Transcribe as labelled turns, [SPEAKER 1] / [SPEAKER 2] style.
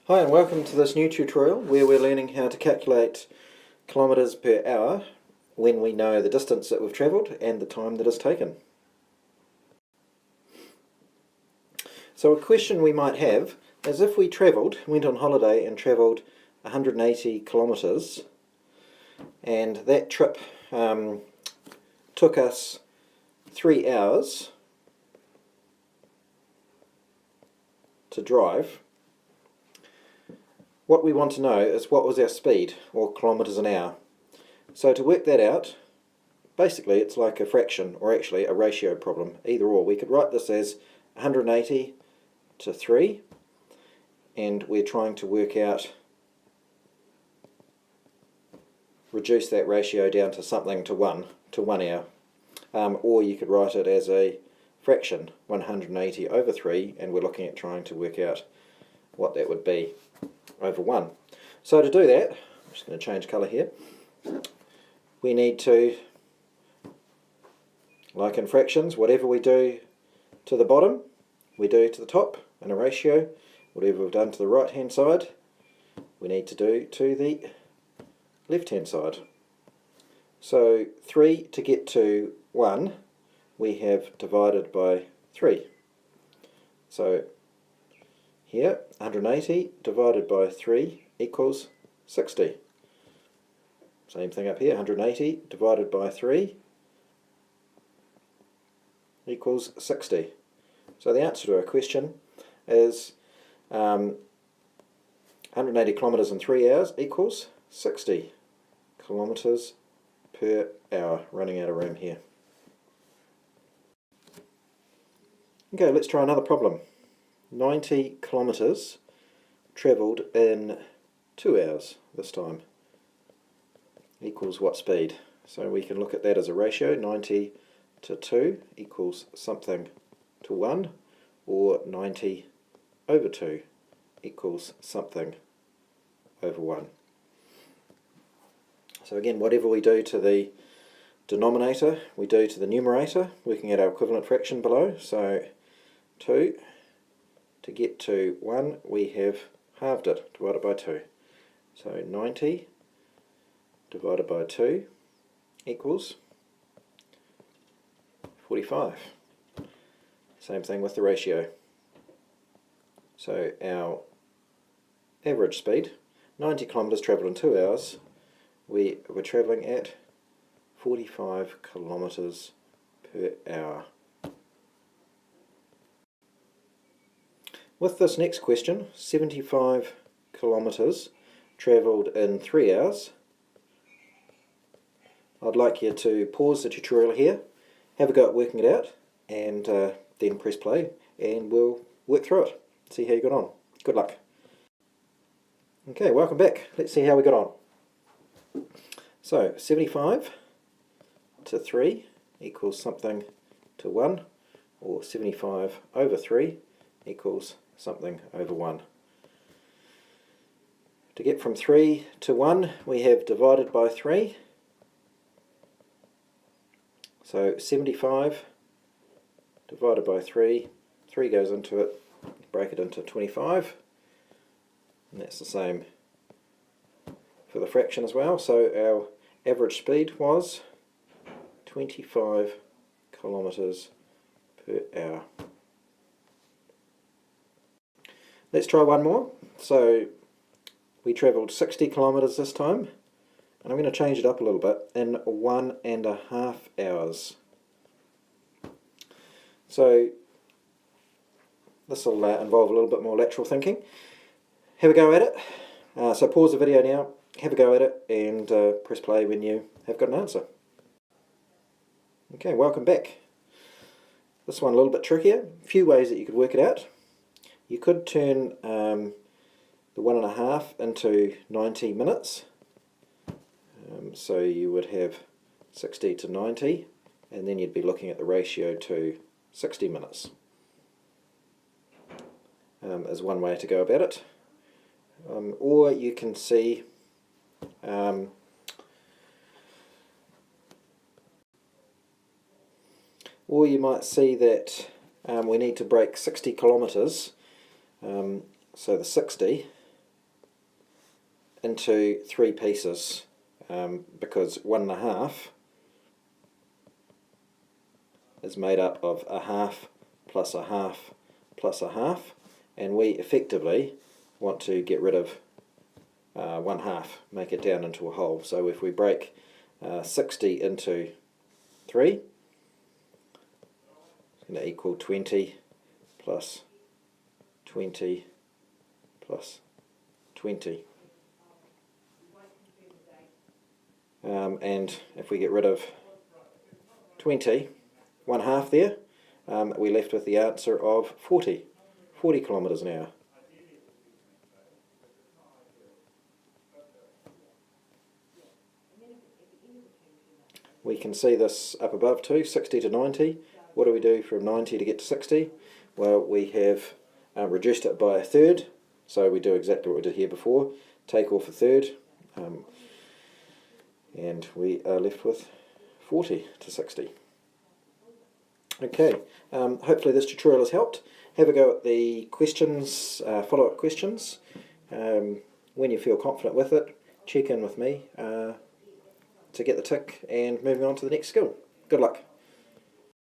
[SPEAKER 1] Hi and welcome to this new tutorial where we're learning how to calculate kilometres per hour when we know the distance that we've travelled and the time that is taken. So a question we might have is if we went on holiday and travelled 180 kilometres and that trip took us 3 hours to drive. What we want to know is what was our speed, or kilometres an hour. So to work that out, basically it's like a fraction, or actually a ratio problem, either or. We could write this as 180 to 3, and we're trying to work out, reduce that ratio down to something to 1 hour. Or you could write it as a fraction, 180 over 3, and we're looking at trying to work out what that would be over 1. So to do that, I'm just going to change colour here, we need to, like in fractions, whatever we do to the bottom, we do to the top in a ratio. Whatever we've done to the right hand side, we need to do to the left hand side. So 3 to get to 1, we have divided by 3. So here, 180 divided by 3 equals 60. Same thing up here, 180 divided by 3 equals 60. So the answer to our question is 180 kilometres in 3 hours equals 60 kilometres per hour. Running out of room here. Okay, let's try another problem. 90 kilometres travelled in 2 hours this time equals what speed? So we can look at that as a ratio. 90 to 2 equals something to 1, or 90 over 2 equals something over 1. So again, whatever we do to the denominator, we do to the numerator, working at our equivalent fraction below. So 2 to get to 1, we have halved it, divided by 2. So 90 divided by 2 equals 45. Same thing with the ratio. So our average speed, 90 kilometres travelled in 2 hours, we were travelling at 45 kilometres per hour. With this next question, 75 kilometres travelled in 3 hours, I'd like you to pause the tutorial here, have a go at working it out, and then press play, and we'll work through it, see how you got on. Good luck. Okay, welcome back. Let's see how we got on. So, 75 to 3 equals something to 1, or 75 over 3 equals something over 1. To get from 3 to 1, we have divided by 3. So 75 divided by 3, 3 goes into it, break it into 25, and that's the same for the fraction as well. So our average speed was 25 kilometres per hour. Let's try one more. So we travelled 60 kilometres this time, and I'm going to change it up a little bit, in 1.5 hours. So this will involve a little bit more lateral thinking. Have a go at it. So pause the video now, have a go at it, and press play when you have got an answer. Okay, welcome back. This one a little bit trickier. A few ways that you could work it out. You could turn the 1.5 into 90 minutes. So you would have 60 to 90, and then you'd be looking at the ratio to 60 minutes. Is one way to go about it. Or you can see or you might see that we need to break 60 kilometres, so the 60 into 3 pieces because 1.5 is made up of a half plus a half plus a half, and we effectively want to get rid of 1/2, make it down into a whole. So if we break 60 into 3, it's going to equal 20 plus 20 plus 20. And if we get rid of 20, 1/2 there, we're left with the answer of 40 kilometres an hour. We can see this up above too, 60 to 90. What do we do from 90 to get to 60? Well, we have reduced it by a third, so we do exactly what we did here before. Take off a third, and we are left with 40 to 60. Okay, hopefully this tutorial has helped. Have a go at the questions, follow-up questions. When you feel confident with it, check in with me to get the tick and moving on to the next skill. Good luck.